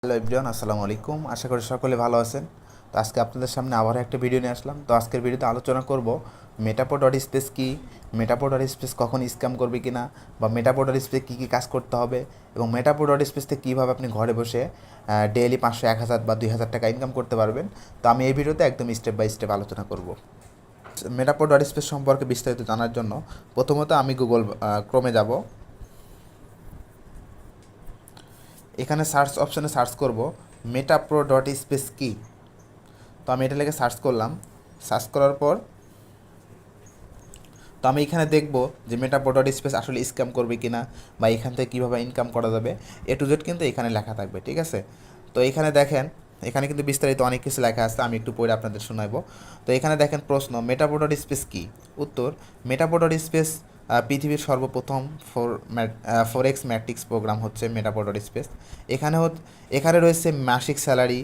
Hello everyone, আসসালামু আলাইকুম। আশা করি সকলে ভালো আছেন। তো আজকে আপনাদের সামনে আবার একটা ভিডিও নিয়ে আসলাম। তো আজকের ভিডিওতে আলোচনা করব মেটাপো ডট স্পেস কী, মেটাপো ডট স্পেস কখন স্ক্যাম করবে কিনা, বা মেটাপো ডট স্পেস কী কী কাজ করতে হবে, এবং মেটাপো ডট স্পেস থেকে কীভাবে আপনি ঘরে বসে ডেইলি 500, 1000 বা 2000 টাকা ইনকাম করতে পারবেন। তো আমি এই ভিডিওতে একদম স্টেপ বাই স্টেপ আলোচনা করব। মেটাপো ডট স্পেস সম্পর্কে বিস্তারিত জানার জন্য প্রথমত আমি গুগল ক্রোমে যাব। এখানে সার্চ অপশানে সার্চ করব মেটাপ্রো ডট স্পেস কী। তো আমি এটা লিখে সার্চ করলাম। সার্চ করার পর তো আমি এখানে দেখব যে মেটাপ্রো ডট স্পেস আসলে স্ক্যাম করবে কিনা, বা এখান থেকে কীভাবে ইনকাম করা যাবে, এ টু জেড কিন্তু এখানে লেখা থাকবে। ঠিক আছে, তো এখানে দেখেন, এখানে কিন্তু বিস্তারিত অনেক কিছু লেখা আছে, আমি একটু পড়ে আপনাদের শোনাবো। তো এখানে দেখেন প্রশ্ন, মেটাপ্রো ডট স্পেস কী? উত্তর, মেটাপ্রো ডট স্পেস পৃথিবীর সর্বপ্রথম ফোরেক্স ম্যাট্রিক্স প্রোগ্রাম হচ্ছে মেটাপ্রো ডট স্পেস। এখানে রয়েছে মাসিক salary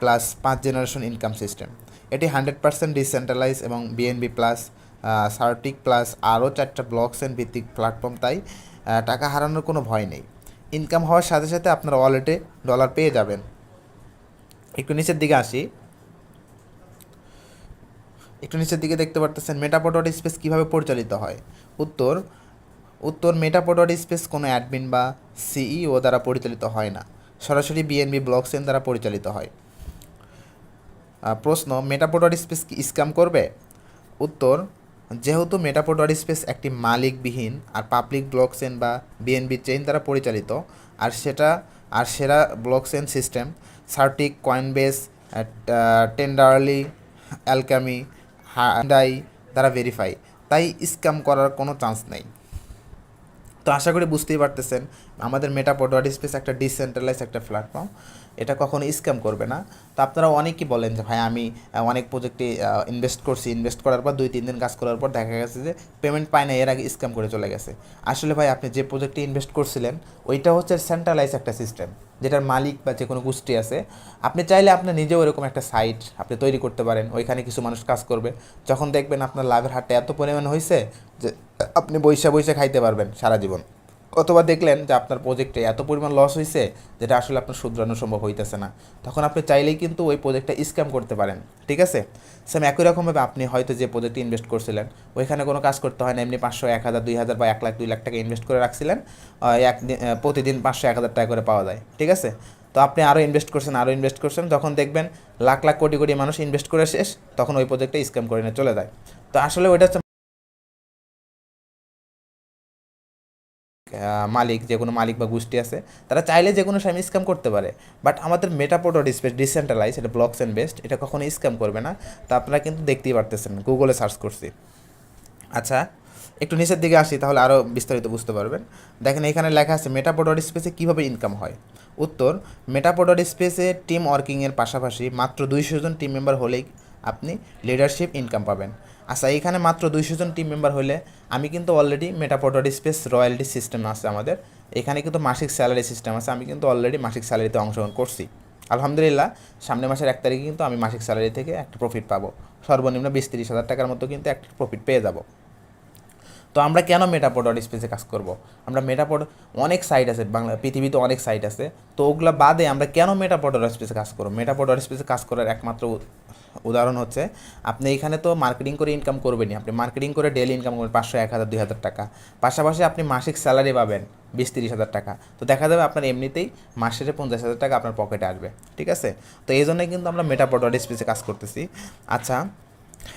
plus 5 generation income system. এটি 100% ডিসেন্ট্রালাইজ এবং বিএনবি প্লাস সার্টিক প্লাস আরও 4টা ব্লকচেন ভিত্তিক প্ল্যাটফর্ম। তাই টাকা হারানোর কোনো ভয় নেই। ইনকাম হওয়ার সাথে সাথে আপনার ওয়ালেটে ডলার পেয়ে যাবেন। একটু নিচের দিকে আসি। একটু নিচের দিকে দেখতে পারতেছেন মেটাপো ডট স্পেস কীভাবে পরিচালিত হয়। উত্তর উত্তর মেটাপো ডট স্পেস কোনো অ্যাডমিন বা সিইও দ্বারা পরিচালিত হয় না, সরাসরি বিএনবি ব্লকচেন দ্বারা পরিচালিত হয়। প্রশ্ন, মেটাপো ডট স্পেস কি স্ক্যাম করবে? উত্তর, যেহেতু মেটাপো ডট স্পেস একটি মালিকবিহীন আর পাবলিক ব্লকচেন বা বিএনবি চেইন দ্বারা পরিচালিত, আর সেরা ব্লকচেন সিস্টেম সার্টিক, কয়েনবেস, টেন্ডারলি, অ্যালকামি, হান্ডাই দ্বারা ভেরিফাই, তাই স্ক্যাম করার কোনো চান্স নেই। তো আশা করি বুঝতেই পারতেছেন আমাদের মেটাপো ডট স্পেস একটা ডিসেন্ট্রালাইজ একটা প্ল্যাটফর্ম, এটা কখনো স্ক্যাম করবে না। তো আপনারা অনেকেই বলেন যে ভাই আমি অনেক প্রজেক্টে ইনভেস্ট করছি, ইনভেস্ট করার পর 2-3 দিন কাজ করার পর দেখা গেছে যে পেমেন্ট পায় না, এর আগে স্ক্যাম করে চলে গেছে। আসলে ভাই আপনি যে প্রজেক্টে ইনভেস্ট করছিলেন ওইটা হচ্ছে সেন্ট্রালাইজ একটা সিস্টেম, যেটার মালিক বা যে কোনো গোষ্ঠী আছে। আপনি চাইলে আপনি নিজেও এরকম একটা সাইট আপনি তৈরি করতে পারেন, ওইখানে কিছু মানুষ কাজ করবে। যখন দেখবেন আপনার লাভের হারটা এত পরিমাণ হয়েছে যে আপনি বইসা বইসা খাইতে পারবেন সারা জীবন, অথবা দেখলেন যে আপনার প্রজেক্টে এত পরিমাণ লস হয়েছে যেটা আসলে আপনার শুধরানো সম্ভব হইতেছে না, তখন আপনি চাইলেই কিন্তু ওই প্রজেক্টটা স্ক্যাম করতে পারেন। ঠিক আছে, সেম একই রকমভাবে আপনি হয়তো যে প্রজেক্টে ইনভেস্ট করছিলেন ওইখানে কোনো কাজ করতে হয় না, এমনি 500, 1000, 2000 বা 1 লাখ 2 লাখ টাকা ইনভেস্ট করে রাখছিলেন, প্রতিদিন 500, 1000 টাকা করে পাওয়া যায়। ঠিক আছে, তো আপনি আরও ইনভেস্ট করছেন, যখন দেখবেন লাখ লাখ কোটি কোটি মানুষ ইনভেস্ট করে শেষ, তখন ওই প্রজেক্টে স্ক্যাম করে নিয়ে চলে যায়। তো আসলে ওইটা হচ্ছে মালিক, যে কোনো মালিক বা গোষ্ঠী আছে, তারা চাইলে যে কোনো সময় স্ক্যাম করতে পারে। বাট আমাদের মেটাপো ডট স্পেস ডিসেন্ট্রালাইজ, এটা ব্লকচেন বেসড, এটা কখনো স্ক্যাম করবে না। তো আপনারা কিন্তু দেখতেই পারতেছেন, গুগলে সার্চ করছি। আচ্ছা, একটু নিচের দিকে আসি, তাহলে আরও বিস্তারিত বুঝতে পারবেন। দেখেন এখানে লেখা আছে মেটাপো ডট স্পেসে কীভাবে ইনকাম হয়। উত্তর, মেটাপো ডট স্পেসে টিম ওয়ার্কিংয়ের পাশাপাশি মাত্র 200 জন টিম মেম্বার হলেই আপনি লিডারশিপ ইনকাম পাবেন। আচ্ছা, এইখানে মাত্র 200 জন টিম মেম্বার হলে আমি কিন্তু অলরেডি মেটাপো ডট স্পেস রয়্যালটি সিস্টেম আছে আমাদের, এখানে কিন্তু মাসিক স্যালারি সিস্টেম আছে, আমি কিন্তু অলরেডি মাসিক স্যালারিতে অংশগ্রহণ করছি। আলহামদুলিল্লাহ, সামনের মাসের 1 তারিখে কিন্তু আমি মাসিক স্যালারি থেকে একটা প্রফিট পাবো, সর্বনিম্ন 20-30 হাজার টাকার মতো কিন্তু একটা প্রফিট পেয়ে যাব। তো আমরা কেন মেটাপো ডট স্পেসে কাজ করব? আমরা মেটাপো, অনেক সাইট আছে বাংলা পৃথিবীতে, অনেক সাইট আছে, তো ওগুলো বাদে আমরা কেন মেটাপো ডট স্পেসে কাজ করব? মেটাপো ডট স্পেসে কাজ করার একমাত্র উদাহরণ হচ্ছে, আপনি এখানে তো মার্কেটিং করে ইনকাম করবেনই, আপনি মার্কেটিং করে ডেলি ইনকাম করবেন 500, 1000, 2000 টাকা, পাশাপাশি আপনি মাসিক স্যালারি পাবেন 20-30 হাজার টাকা। তো দেখা যাবে আপনার এমনিতেই মাসের 50,000 টাকা আপনার পকেটে আসবে। ঠিক আছে, তো এই জন্যই কিন্তু আমরা মেটাপো ডট স্পেসে কাজ করতেছি। আচ্ছা,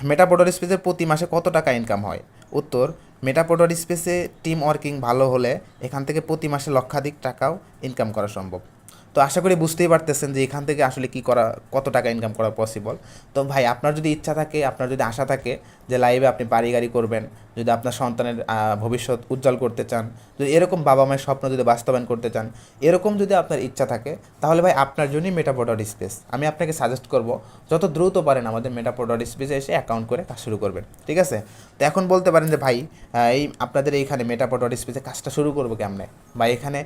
মেটাপো ডট স্পেসে প্রতি মাসে কত টাকা ইনকাম হয়? উত্তর, মেটাপো ডট স্পেসে টিম ওয়ার্কিং ভালো হলে এখান থেকে প্রতি মাসে লক্ষাধিক টাকাও ইনকাম করা সম্ভব। তো আশা করি বুঝতেই পারতেছেন যে এখান থেকে আসলে কী করা, কত টাকা ইনকাম করা পসিবল। তো ভাই আপনার যদি ইচ্ছা থাকে, আপনার যদি আশা থাকে যে লাইভে আপনি বাড়ি গাড়ি করবেন, যদি আপনার সন্তানের ভবিষ্যৎ উজ্জ্বল করতে চান, যদি এরকম বাবা মায়ের স্বপ্ন যদি বাস্তবায়ন করতে চান, এরকম যদি আপনার ইচ্ছা থাকে, তাহলে ভাই আপনার জন্যই মেটাপো ডট স্পেস। আমি আপনাকে সাজেস্ট করব যত দ্রুত পারেন আমাদের মেটাপো ডট স্পেসে এসে অ্যাকাউন্ট করে কাজ শুরু করবেন। ঠিক আছে, তো এখন বলতে পারেন যে ভাই এই আপনাদের এইখানে মেটাপো ডট স্পেসে কাজটা শুরু করবো কেমনে, বা এখানে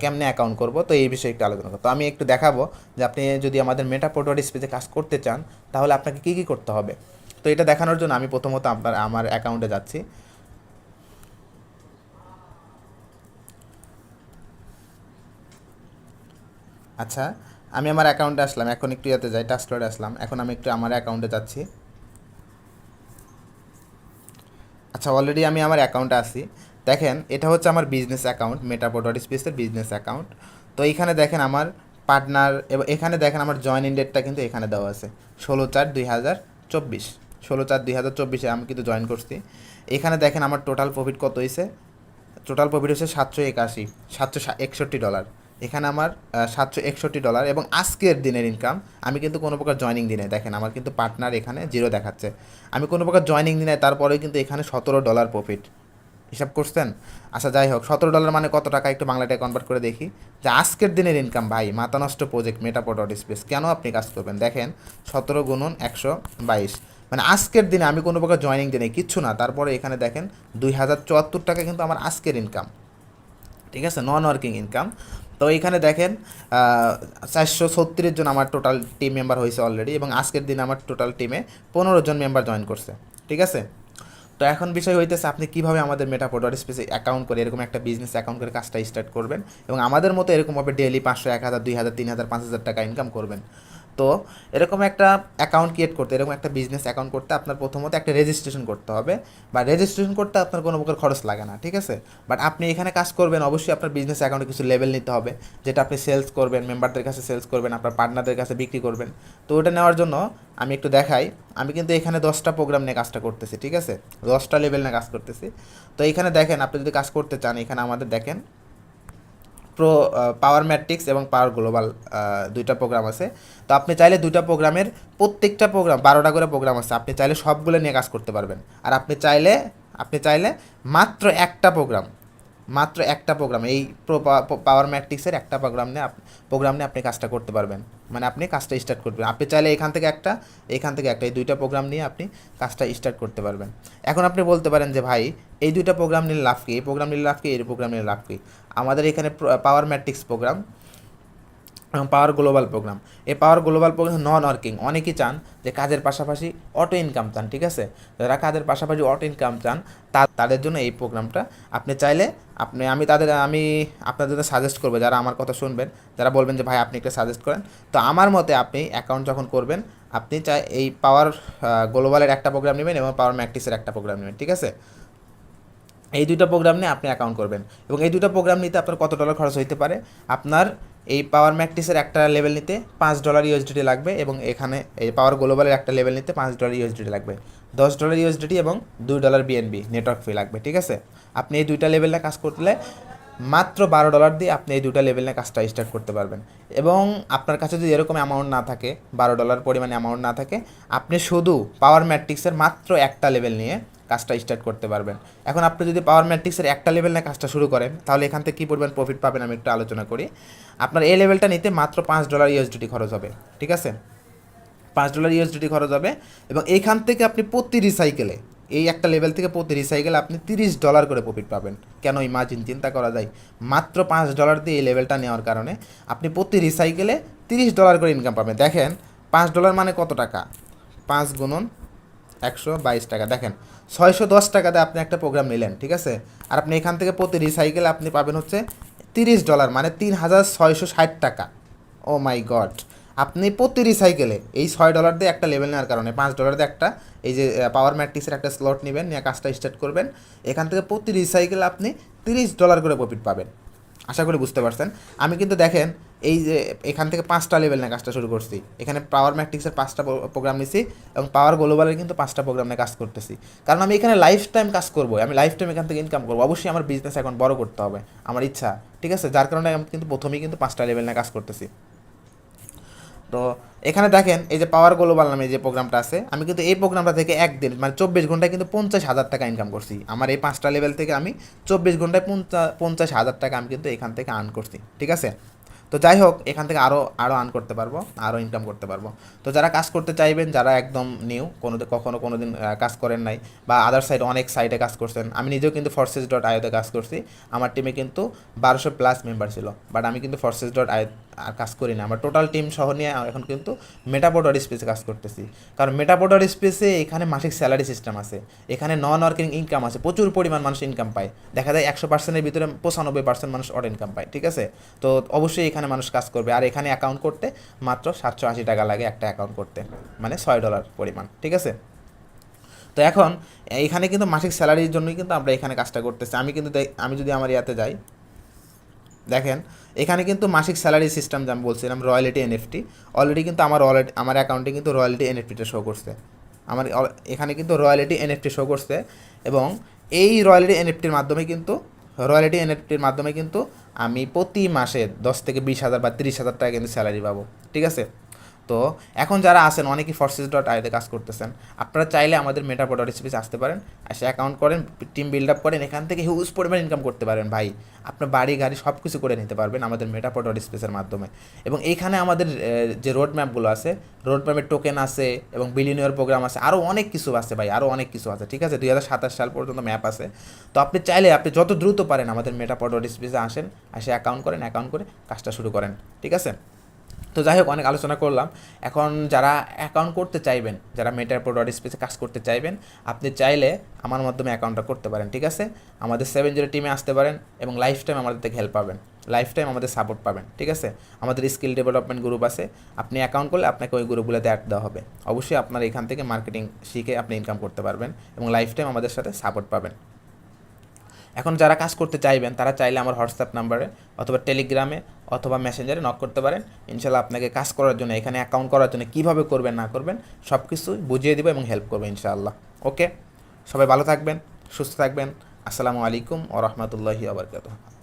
কেমনে অ্যাকাউন্ট করব, তো এই বিষয়ে একটু আলোচনা করবো। তো আমি একটু দেখাবো যে আপনি যদি আমাদের মেটাপো ডট স্পেসে কাজ করতে চান তাহলে আপনাকে কী কী করতে হবে। তো এটা দেখানোর জন্য আমি প্রথমত আমার অ্যাকাউন্টে যাচ্ছি। আচ্ছা, আমি আমার অ্যাকাউন্টে আসলাম, এখন একটু ইয়াতে যাই, টাস্কলোডে আসলাম, এখন আমি একটু আমার অ্যাকাউন্টে যাচ্ছি। আচ্ছা, অলরেডি আমি আমার অ্যাকাউন্টে আসি। দেখেন এটা হচ্ছে আমার বিজনেস অ্যাকাউন্ট, মেটাপোর্ট ডট স্পেসের বিজনেস অ্যাকাউন্ট। তো এইখানে দেখেন আমার পার্টনার, এবং এখানে দেখেন আমার জয়েনিং ডেটটা কিন্তু এখানে দেওয়া আছে 16/4/2024, 16/4/2024 আমি কিন্তু জয়েন করছি। এখানে দেখেন আমার টোটাল প্রফিট কত হয়েছে, টোটাল প্রফিট হচ্ছে $761 এখানে আমার $761, এবং আজকের দিনের ইনকাম আমি কিন্তু কোনো প্রকার জয়নিং দিনে, দেখেন আমার কিন্তু পার্টনার এখানে 0 দেখাচ্ছে, আমি কোনো প্রকার জয়নিং দিনে, তারপরেও কিন্তু এখানে $17 প্রফিট। হিসাব করছেন? আচ্ছা যাই হোক, $17 মানে কত টাকা একটু বাংলাটায় কনভার্ট করে দেখি। যে আজকের দিনের ইনকাম ভাই, মাথা নষ্ট প্রজেক্ট মেটাপোর্ট ডট স্পেস, কেন আপনি কাজ করবেন? দেখেন 17 × 122, মানে আজকের দিনে আমি কোনো প্রকার জয়নিং দিনে কিচ্ছু না, তারপরে এখানে দেখেন $2074 কিন্তু আমার আজকের ইনকাম, ঠিক আছে, নন ওয়ার্কিং ইনকাম। তো এইখানে দেখেন 436 জন আমার টোটাল টিম মেম্বার হয়েছে অলরেডি, এবং আজকের দিনে আমার টোটাল টিমে 15 জন মেম্বার জয়েন করছে, ঠিক আছে। তো এখন বিষয় হইতেছে আপনি কীভাবে আমাদের মেটাপোর্ট ডট স্পেসে অ্যাকাউন্ট করে এরকম একটা বিজনেস অ্যাকাউন্ট করে কাজটা স্টার্ট করবেন, এবং আমাদের মতো এরকমভাবে ডেলি 500, 1000, 2000, 3000, 5000 টাকা ইনকাম করবেন। তো এরকম একটা অ্যাকাউন্ট ক্রিয়েট করতে, এরকম একটা বিজনেস অ্যাকাউন্ট করতে আপনার প্রথমত একটা রেজিস্ট্রেশন করতে হবে, বা রেজিস্ট্রেশন করতে আপনার কোনো প্রকার খরচ লাগে না, ঠিক আছে। বাট আপনি এখানে কাজ করবেন, অবশ্যই আপনার বিজনেস অ্যাকাউন্টে কিছু লেভেল নিতে হবে, যেটা আপনি সেলস করবেন, মেম্বারদের কাছে সেলস করবেন, আপনার পার্টনারদের কাছে বিক্রি করবেন। তো ওটা নেওয়ার জন্য আমি একটু দেখাই, আমি কিন্তু এখানে 10টা প্রোগ্রাম নিয়ে কাজটা করতেছি, ঠিক আছে, 10টা লেভেল নিয়ে কাজ করতেছি। তো এইখানে দেখেন আপনি যদি কাজ করতে চান, এখানে আমাদের দেখেন পাওয়ার ম্যাট্রিক্স এবং পাওয়ার গ্লোবাল, দুইটা প্রোগ্রাম আছে। তো আপনি চাইলে দুইটা প্রোগ্রামের প্রত্যেকটা প্রোগ্রাম 12টা করে প্রোগ্রাম আছে, আপনি চাইলে সবগুলো নিয়ে কাজ করতে পারবেন। আর আপনি চাইলে মাত্র একটা প্রোগ্রাম এই পাওয়ার ম্যাট্রিক্সের একটা প্রোগ্রাম নিয়ে আপনি কাজটা করতে পারবেন, মানে আপনি কাজটা স্টার্ট করবেন। আপনি চাইলে এখান থেকে একটা এই দুইটা প্রোগ্রাম নিয়ে আপনি কাজটা স্টার্ট করতে পারবেন। এখন আপনি বলতে পারেন যে ভাই এই দুইটা প্রোগ্রাম নিলে লাভ কি, এই প্রোগ্রাম নিলে লাভ কি, এই প্রোগ্রাম নিলে লাভ কি? আমাদের এখানে পাওয়ার ম্যাট্রিক্স প্রোগ্রাম এবং পাওয়ার গ্লোবাল প্রোগ্রাম, এই পাওয়ার গ্লোবাল প্রোগ্রাম নন ওয়ার্কিং, অনেকেই চান যে কাজের পাশাপাশি অটো ইনকাম চান, ঠিক আছে। যারা কাজের পাশাপাশি অটো ইনকাম চান তাদের জন্য এই প্রোগ্রামটা আপনি চাইলে আমি আপনাদের সাজেস্ট করবো, যারা আমার কথা শুনবেন, যারা বলবেন যে ভাই আপনি একটা সাজেস্ট করেন। তো আমার মতে আপনি অ্যাকাউন্ট যখন করবেন, আপনি এই পাওয়ার গ্লোবালের একটা প্রোগ্রাম নেবেন এবং পাওয়ার ম্যাট্রিক্সের একটা প্রোগ্রাম নেবেন, ঠিক আছে। এই দুইটা প্রোগ্রাম নিয়ে আপনি অ্যাকাউন্ট করবেন, এবং এই দুটো প্রোগ্রাম নিতে আপনার কত ডলার খরচ হইতে পারে? আপনার এই পাওয়ার ম্যাট্রিক্সের একটা লেভেল নিতে $5 ইউএসডিটি লাগবে, এবং এখানে এই পাওয়ার গ্লোবালের একটা লেভেল নিতে $5 ইউএসডিটি লাগবে, $10 ইউএসডিটি এবং $2 বিএনবি নেটওয়ার্ক ফি লাগবে, ঠিক আছে। আপনি এই দুইটা লেভেলে কাজ করলে মাত্র $12 দিয়ে আপনি এই দুইটা লেভেলে কাজটা স্টার্ট করতে পারবেন। এবং আপনার কাছে যদি এরকম অ্যামাউন্ট না থাকে, $12 পরিমাণে অ্যামাউন্ট না থাকে, আপনি শুধু পাওয়ার ম্যাট্রিক্সের মাত্র একটা লেভেল নিয়ে কাজটা স্টার্ট করতে পারবেন। এখন আপনি যদি পাওয়ার ম্যাট্রিক্সের একটা লেভেল নিয়ে কাজটা শুরু করেন, তাহলে এখান থেকে কী পরিমাণ প্রফিট পাবেন আমি একটু আলোচনা করি। আপনার এই লেভেলটা নিতে মাত্র $5 ইউএসডিটি খরচ হবে, ঠিক আছে, $5 ইউএসডিটি খরচ হবে। এবং এইখান থেকে আপনি প্রতি রিসাইকেলে, এই একটা লেভেল থেকে প্রতি রিসাইকেলে আপনি $30 করে প্রফিট পাবেন। কেন ইমাজিন, চিন্তা করা যায়, মাত্র $5 দিয়ে এই লেভেলটা নেওয়ার কারণে আপনি প্রতি রিসাইকেলে $30 করে ইনকাম পাবেন। দেখেন $5 মানে কত টাকা, 5 × 122 টাকা, দেখেন 610 টাকাতে আপনি একটা প্রোগ্রাম নিলেন, ঠিক আছে। আর আপনি এখান থেকে প্রতি রিসাইকেলে আপনি পাবেন হচ্ছে $30, মানে 3660 টাকা। ও মাই গড, আপনি প্রতি রিসাইকেলে এই $6 দিয়ে একটা লেভেল নেওয়ার কারণে $5 দিয়ে একটা এই যে পাওয়ার ম্যাট্রিক্সের একটা স্লট নেবেন, নিয়ে কাজটা স্টার্ট করবেন, এখান থেকে প্রতি রিসাইকেলে আপনি $30 করে প্রফিট পাবেন। আশা করি বুঝতে পারছেন। আমি কিন্তু দেখেন এই যে এখান থেকে 5টা লেভেল নিয়ে কাজটা শুরু করছি, এখানে পাওয়ার ম্যাট্রিক্সের 5টা প্রোগ্রাম নিছি, এবং পাওয়ার গ্লোবালের কিন্তু 5টা প্রোগ্রাম নিয়ে কাজ করতেছি, কারণ আমি এখানে লাইফ টাইম কাজ করবো, আমি লাইফ টাইম এখান থেকে ইনকাম করবো। অবশ্যই আমার বিজনেস এখন বড় করতে হবে, আমার ইচ্ছা, ঠিক আছে, যার কারণে আমি কিন্তু প্রথমেই কিন্তু 5টা লেভেল নিয়ে কাজ করতেছি। তো এখানে দেখেন এই যে পাওয়ার গ্লোবাল নামে যে প্রোগ্রামটা আছে, আমি কিন্তু এই প্রোগ্রামটা থেকে একদিন মানে 24 ঘন্টায় কিন্তু 50,000 টাকা ইনকাম করছি। আমার এই 5টা লেভেল থেকে আমি 24 ঘন্টায় 50,000 টাকা আমি কিন্তু এখান থেকে আর্ন করছি, ঠিক আছে। তো যাই হোক, এখান থেকে আরও আর্ন করতে পারবো, আরও ইনকাম করতে পারবো। তো যারা কাজ করতে চাইবেন, যারা একদম নিউ, কোনো দিন কাজ করেন নাই, বা আদার সাইড অনেক সাইটে কাজ করছেন, আমি নিজেও কিন্তু forces.io তে কাজ করছি, আমার টিমে কিন্তু 1200+ মেম্বার ছিল, বাট আমি কিন্তু forces.io আর কাজ করি না, আমরা টোটাল টিম সহ নিয়ে এখন কিন্তু মেটাপোড ওয়ার্ড স্পেসে কাজ করতেছি। কারণ মেটাপোড ওয়ার্ড স্পেসে এখানে মাসিক স্যালারি সিস্টেম আছে, এখানে নন ওয়ার্কিং ইনকাম আছে, প্রচুর পরিমাণ মানুষ ইনকাম পায়, দেখা যায় 100%-এর ভিতরে 95% মানুষ অড ইনকাম পায়, ঠিক আছে। তো অবশ্যই এখানে মানুষ কাজ করবে। আর এখানে অ্যাকাউন্ট করতে মাত্র 780 টাকা লাগে একটা অ্যাকাউন্ট করতে, মানে $6 পরিমাণ, ঠিক আছে। তো এখন এইখানে কিন্তু মাসিক স্যালারির জন্যই কিন্তু আমরা এখানে কাজটা করতেছি। আমি যদি আমার ইয়াতে যাই, দেখেন এখানে কিন্তু মাসিক স্যালারি সিস্টেম যে আমি বলছিলাম রয়্যালিটি এনএফটি, অলরেডি কিন্তু আমার অ্যাকাউন্টে কিন্তু রয়্যালিটি এনএফটিটা শো করছে। এখানে কিন্তু রয়্যালিটি এনএফটি শো করছে, এবং এই রয়্যালিটি এনএফটির মাধ্যমে কিন্তু আমি প্রতি মাসে 10 থেকে 20 হাজার বা 30 হাজার টাকা কিন্তু স্যালারি পাবো, ঠিক আছে। তো এখন যারা আছেন অনেকেই forces.io তে কাজ করতেছেন, আপনারা চাইলে আমাদের মেটাপোড স্পেসে আসতে পারেন, এসে অ্যাকাউন্ট করেন, টিম বিল্ড আপ করেন, এখান থেকে হিউজ পরিমাণ ইনকাম করতে পারেন ভাই। আপনার বাড়ি গাড়ি সব কিছু করে নিতে পারবেন আমাদের মেটাপোড স্পেসের মাধ্যমে। এবং এইখানে আমাদের যে রোড ম্যাপগুলো আছে, রোড ম্যাপের টোকেন আছে এবং বিলিয়নিয়র প্রোগ্রাম আছে, আরও অনেক কিছু আছে ভাই, আরও অনেক কিছু আছে, ঠিক আছে। 2027 সাল পর্যন্ত ম্যাপ আছে। তো আপনি চাইলে আপনি যত দ্রুত পারেন আমাদের মেটাপোড স্পেসে আসেন, এসে অ্যাকাউন্ট করেন, অ্যাকাউন্ট করে কাজটা শুরু করেন, ঠিক আছে। তো যাই হোক, অনেক আলোচনা করলাম। এখন যারা অ্যাকাউন্ট করতে চাইবেন, যারা মেটাপোড স্পেসে কাজ করতে চাইবেন, আপনি চাইলে আমার মাধ্যমে অ্যাকাউন্টটা করতে পারেন, ঠিক আছে। আমাদের 70 টিমে আসতে পারেন এবং লাইফ টাইম আমাদের থেকে হেল্প পাবেন, লাইফ টাইম আমাদের সাপোর্ট পাবেন, ঠিক আছে। আমাদের স্কিল ডেভেলপমেন্ট গ্রুপ আছে, আপনি অ্যাকাউন্ট করলে আপনাকে ওই গ্রুপগুলোতে অ্যাড দেওয়া হবে। অবশ্যই আপনার এখান থেকে মার্কেটিং শিখে আপনি ইনকাম করতে পারবেন এবং লাইফ টাইম আমাদের সাথে সাপোর্ট পাবেন। এখন যারা কাজ করতে চাইবেন তারা চাইলে আমার হোয়াটসঅ্যাপ নাম্বারে অথবা টেলিগ্রামে অথবা মেসেঞ্জারে নক করতে পারেন। ইনশাল্লাহ আপনাকে কাজ করার জন্য, এখানে অ্যাকাউন্ট করার জন্য কীভাবে করবেন না করবেন সব কিছু বুঝিয়ে দেবো এবং হেল্প করবো ইনশাআল্লাহ। ওকে, সবাই ভালো থাকবেন, সুস্থ থাকবেন। আসসালামু আলাইকুম ওয়া রাহমাতুল্লাহি ওয়া বারাকাতুহু।